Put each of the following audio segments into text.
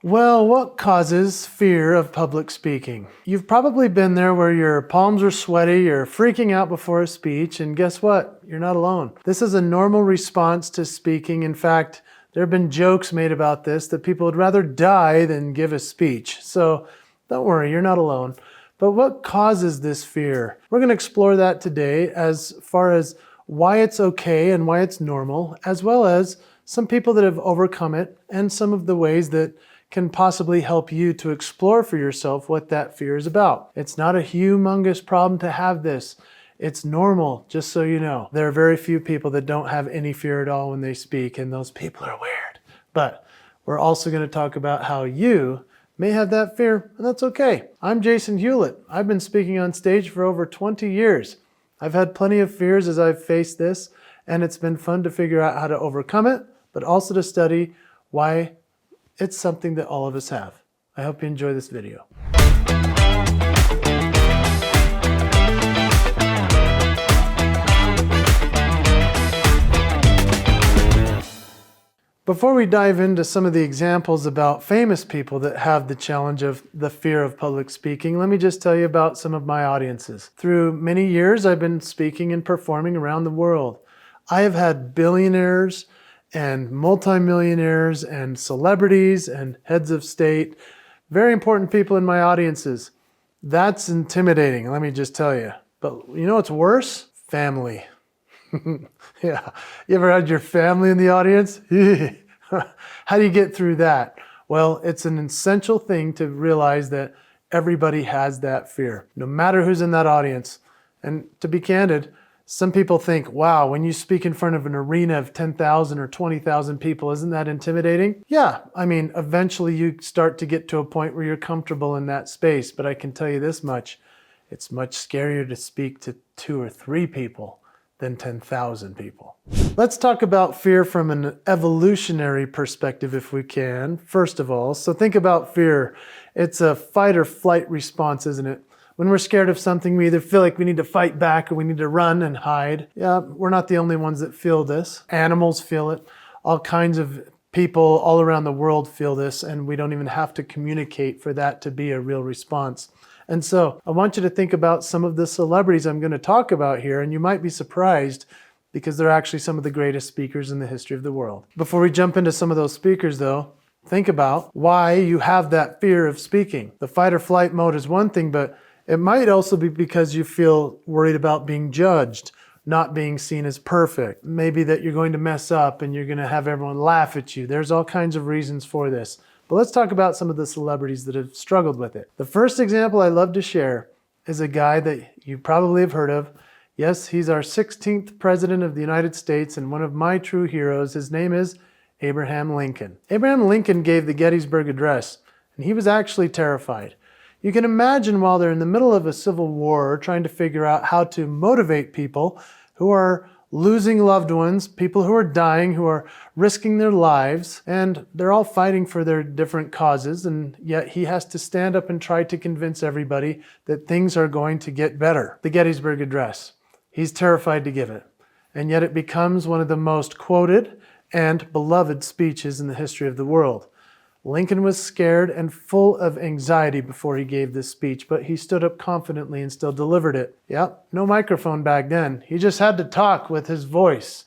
Well, what causes fear of public speaking? You've probably been there where your palms are sweaty, you're freaking out before a speech, and guess what? You're not alone. This is a normal response to speaking. In fact, there have been jokes made about this, that people would rather die than give a speech. So don't worry, you're not alone. But what causes this fear? We're going to explore that today as far as why it's okay and why it's normal, as well as some people that have overcome it and some of the ways that can possibly help you to explore for yourself what that fear is about. It's not a humongous problem to have this. It's normal, just so you know. There are very few people that don't have any fear at all when they speak, and those people are weird. But we're also going to talk about how you may have that fear, and that's okay. I'm Jason Hewlett. I've been speaking on stage for over 20 years. I've had plenty of fears as I've faced this, and it's been fun to figure out how to overcome it, but also to study why it's something that all of us have. I hope you enjoy this video. Before we dive into some of the examples about famous people that have the challenge of the fear of public speaking, let me just tell you about some of my audiences. Through many years, I've been speaking and performing around the world. I have had billionaires and multimillionaires and celebrities and heads of state, very important people in my audiences. That's intimidating, let me just tell you. But you know what's worse? Family. Yeah, you ever had your family in the audience? How do you get through that? Well, it's an essential thing to realize that everybody has that fear, no matter who's in that audience. And to be candid, some people think, wow, when you speak in front of an arena of 10,000 or 20,000 people, isn't that intimidating? Yeah, I mean, eventually you start to get to a point where you're comfortable in that space, but I can tell you this much, it's much scarier to speak to 2 or 3 people than 10,000 people. Let's talk about fear from an evolutionary perspective if we can, first of all. So think about fear. It's a fight or flight response, isn't it? When we're scared of something, we either feel like we need to fight back or we need to run and hide. Yeah, we're not the only ones that feel this. Animals feel it. All kinds of people all around the world feel this, and we don't even have to communicate for that to be a real response. And so I want you to think about some of the celebrities I'm going to talk about here, and you might be surprised because they're actually some of the greatest speakers in the history of the world. Before we jump into some of those speakers though, think about why you have that fear of speaking. The fight or flight mode is one thing, but it might also be because you feel worried about being judged, not being seen as perfect. Maybe that you're going to mess up and you're going to have everyone laugh at you. There's all kinds of reasons for this. But let's talk about some of the celebrities that have struggled with it. The first example I love to share is a guy that you probably have heard of. Yes, he's our 16th president of the United States and one of my true heroes. His name is Abraham Lincoln. Abraham Lincoln gave the Gettysburg Address, and he was actually terrified. You can imagine while they're in the middle of a civil war trying to figure out how to motivate people who are losing loved ones, people who are dying, who are risking their lives, and they're all fighting for their different causes, and yet he has to stand up and try to convince everybody that things are going to get better. The Gettysburg Address. He's terrified to give it, and yet it becomes one of the most quoted and beloved speeches in the history of the world. Lincoln was scared and full of anxiety before he gave this speech, but he stood up confidently and still delivered it. Yep, no microphone back then. He just had to talk with his voice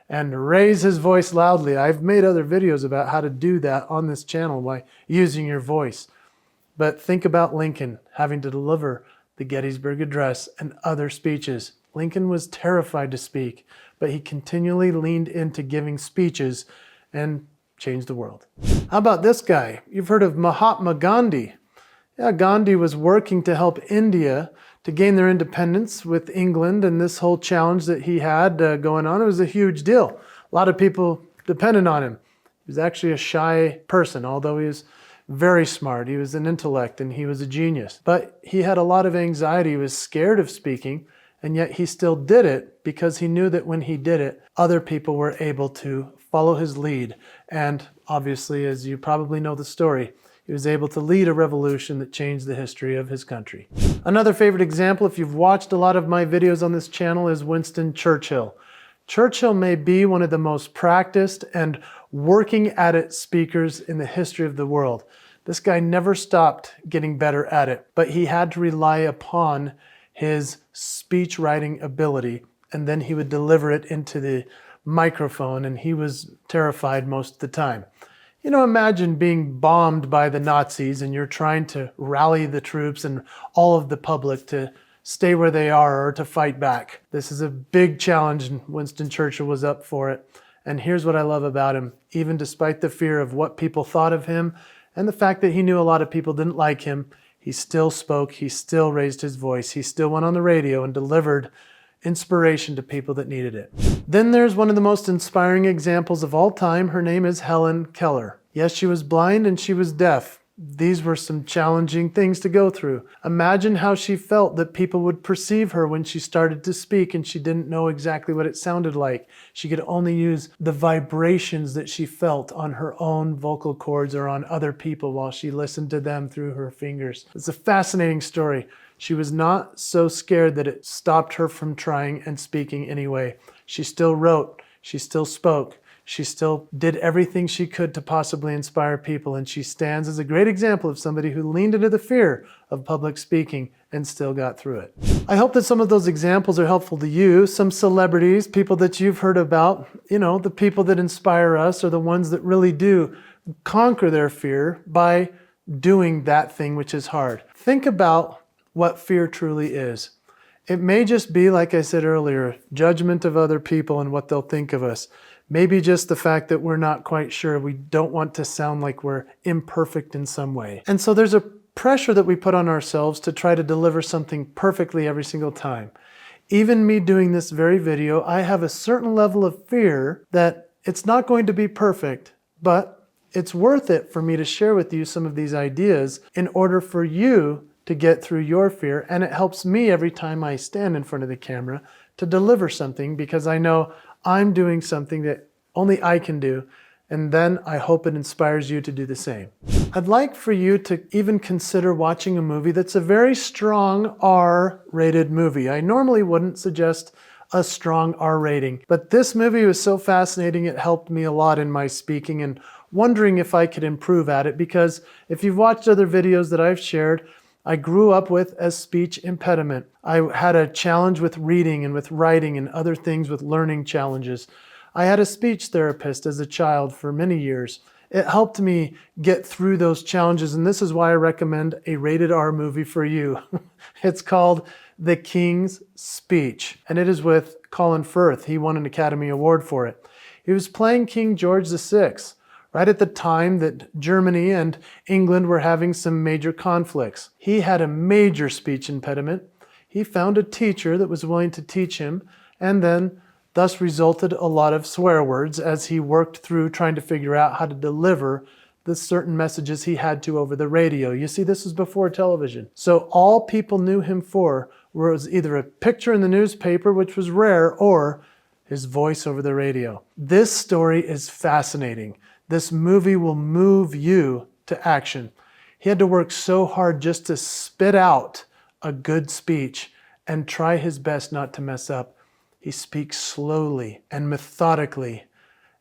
and raise his voice loudly. I've made other videos about how to do that on this channel by using your voice. But think about Lincoln having to deliver the Gettysburg Address and other speeches. Lincoln was terrified to speak, but he continually leaned into giving speeches and changed the world. How about this guy? You've heard of Mahatma Gandhi. Yeah, Gandhi was working to help India to gain their independence with England, and this whole challenge that he had going on, it was a huge deal. A lot of people depended on him. He was actually a shy person, although he was very smart. He was an intellect and he was a genius. But he had a lot of anxiety. He was scared of speaking, and yet he still did it because he knew that when he did it, other people were able to follow his lead. And obviously, as you probably know the story, he was able to lead a revolution that changed the history of his country. Another favorite example, if you've watched a lot of my videos on this channel, is Winston Churchill. Churchill may be one of the most practiced and working at it speakers in the history of the world. This guy never stopped getting better at it, but he had to rely upon his speech writing ability, and then he would deliver it into the microphone, and he was terrified most of the time. You know, imagine being bombed by the Nazis and you're trying to rally the troops and all of the public to stay where they are or to fight back. This is a big challenge, and Winston Churchill was up for it. And here's what I love about him. Even despite the fear of what people thought of him and the fact that he knew a lot of people didn't like him, he still spoke, he still raised his voice, he still went on the radio and delivered inspiration to people that needed it. Then there's one of the most inspiring examples of all time. Her name is Helen Keller. Yes, she was blind and she was deaf. These were some challenging things to go through. Imagine how she felt that people would perceive her when she started to speak and she didn't know exactly what it sounded like. She could only use the vibrations that she felt on her own vocal cords or on other people while she listened to them through her fingers. It's a fascinating story. She was not so scared that it stopped her from trying and speaking anyway. She still wrote, she still spoke. She still did everything she could to possibly inspire people, and she stands as a great example of somebody who leaned into the fear of public speaking and still got through it. I hope that some of those examples are helpful to you. Some celebrities, people that you've heard about, you know, the people that inspire us are the ones that really do conquer their fear by doing that thing which is hard. Think about what fear truly is. It may just be, like I said earlier, judgment of other people and what they'll think of us. Maybe just the fact that we're not quite sure. We don't want to sound like we're imperfect in some way. And so there's a pressure that we put on ourselves to try to deliver something perfectly every single time. Even me doing this very video, I have a certain level of fear that it's not going to be perfect, but it's worth it for me to share with you some of these ideas in order for you to get through your fear. And it helps me every time I stand in front of the camera to deliver something, because I know I'm doing something that only I can do, and then I hope it inspires you to do the same. I'd like for you to even consider watching a movie that's a very strong R-rated movie. I normally wouldn't suggest a strong R rating, but this movie was so fascinating it helped me a lot in my speaking and wondering if I could improve at it, because if you've watched other videos that I've shared, I grew up with a speech impediment. I had a challenge with reading and with writing and other things with learning challenges. I had a speech therapist as a child for many years. It helped me get through those challenges, and this is why I recommend a rated R movie for you. It's called The King's Speech, and it is with Colin Firth. He won an Academy Award for it. He was playing King George VI, right at the time that Germany and England were having some major conflicts. He had a major speech impediment. He found a teacher that was willing to teach him, and then thus resulted a lot of swear words as he worked through trying to figure out how to deliver the certain messages he had to over the radio. You see, this was before television. So all people knew him for was either a picture in the newspaper, which was rare, or his voice over the radio. This story is fascinating. This movie will move you to action. He had to work so hard just to spit out a good speech and try his best not to mess up. He speaks slowly and methodically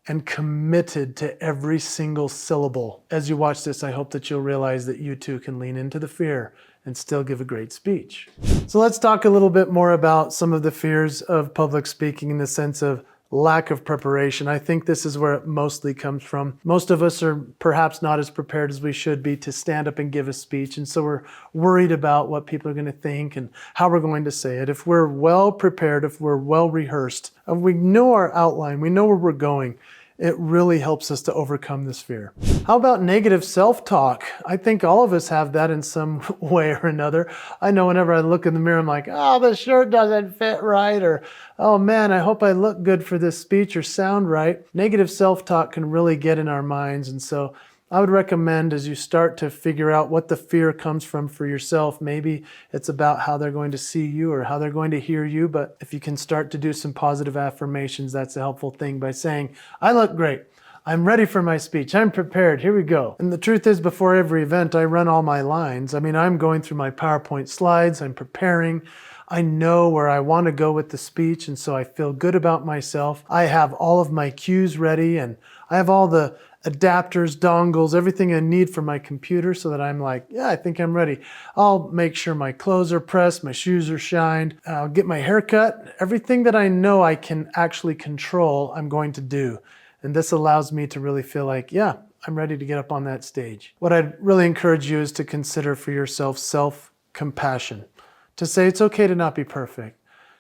and committed to every single syllable. As you watch this, I hope that you'll realize that you too can lean into the fear and still give a great speech. So let's talk a little bit more about some of the fears of public speaking in the sense of lack of preparation. I think this is where it mostly comes from. Most of us are perhaps not as prepared as we should be to stand up and give a speech, and so we're worried about what people are going to think and how we're going to say it. If we're well prepared, if we're well rehearsed, if we know our outline, we know where we're going, it really helps us to overcome this fear. How about negative self-talk? I think all of us have that in some way or another. I know whenever I look in the mirror, I'm like, oh, the shirt doesn't fit right, or oh man, I hope I look good for this speech or sound right. Negative self-talk can really get in our minds, and so I would recommend as you start to figure out what the fear comes from for yourself, maybe it's about how they're going to see you or how they're going to hear you, but if you can start to do some positive affirmations, that's a helpful thing by saying, I look great. I'm ready for my speech. I'm prepared. Here we go. And the truth is, before every event, I run all my lines. I mean, I'm going through my PowerPoint slides. I'm preparing. I know where I want to go with the speech, and so I feel good about myself. I have all of my cues ready, and I have all the adapters, dongles, everything I need for my computer so that I'm like, yeah, I think I'm ready. I'll make sure my clothes are pressed, my shoes are shined, I'll get my hair cut. Everything that I know I can actually control, I'm going to do. And this allows me to really feel like, yeah, I'm ready to get up on that stage. What I'd really encourage you is to consider for yourself self-compassion. To say it's okay to not be perfect.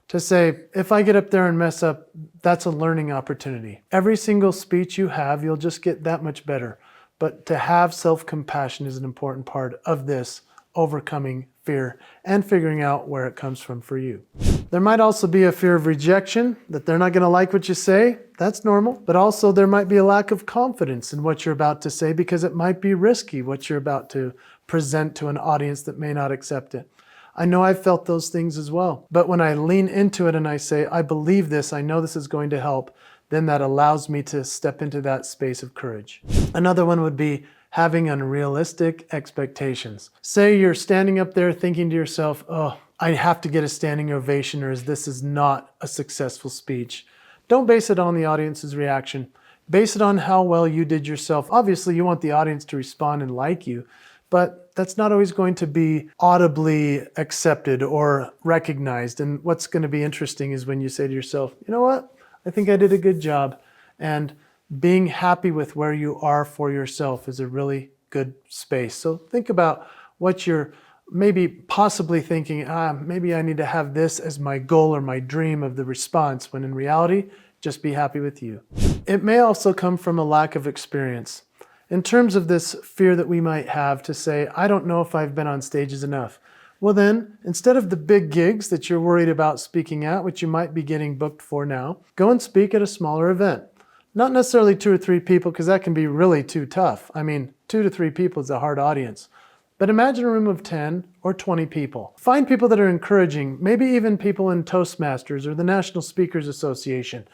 To say, if I get up there and mess up, that's a learning opportunity. Every single speech you have, you'll just get that much better. But to have self-compassion is an important part of this overcoming fear and figuring out where it comes from for you. There might also be a fear of rejection, that they're not going to like what you say. That's normal. But also there might be a lack of confidence in what you're about to say because it might be risky what you're about to present to an audience that may not accept it. I know I've felt those things as well. But when I lean into it and I say, I believe this, I know this is going to help, then that allows me to step into that space of courage. Another one would be having unrealistic expectations. Say you're standing up there thinking to yourself, oh, I have to get a standing ovation or this is not a successful speech. Don't base it on the audience's reaction. Base it on how well you did yourself. Obviously, you want the audience to respond and like you, but that's not always going to be audibly accepted or recognized. And what's going to be interesting is when you say to yourself, you know what? I think I did a good job. And being happy with where you are for yourself is a really good space. So think about what you're maybe possibly thinking, maybe I need to have this as my goal or my dream of the response, when in reality, just be happy with you. It may also come from a lack of experience. In terms of this fear that we might have to say, I don't know if I've been on stages enough. Well then, instead of the big gigs that you're worried about speaking at, which you might be getting booked for now, go and speak at a smaller event. Not necessarily 2 or 3 people, because that can be really too tough. I mean, 2 to 3 people is a hard audience. But imagine a room of 10 or 20 people. Find people that are encouraging, maybe even people in Toastmasters or the National Speakers Association.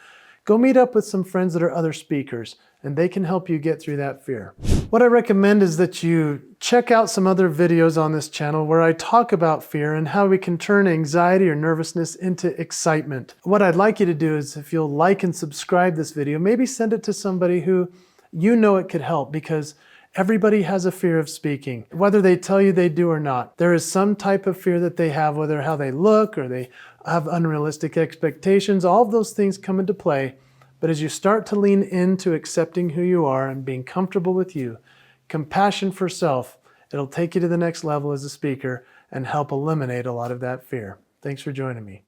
Go meet up with some friends that are other speakers, and they can help you get through that fear. What I recommend is that you check out some other videos on this channel where I talk about fear and how we can turn anxiety or nervousness into excitement. What I'd like you to do is, if you'll like and subscribe this video, maybe send it to somebody who you know it could help, because everybody has a fear of speaking, whether they tell you they do or not. There is some type of fear that they have, whether how they look or they have unrealistic expectations. All of those things come into play. But as you start to lean into accepting who you are and being comfortable with you, compassion for self, it'll take you to the next level as a speaker and help eliminate a lot of that fear. Thanks for joining me.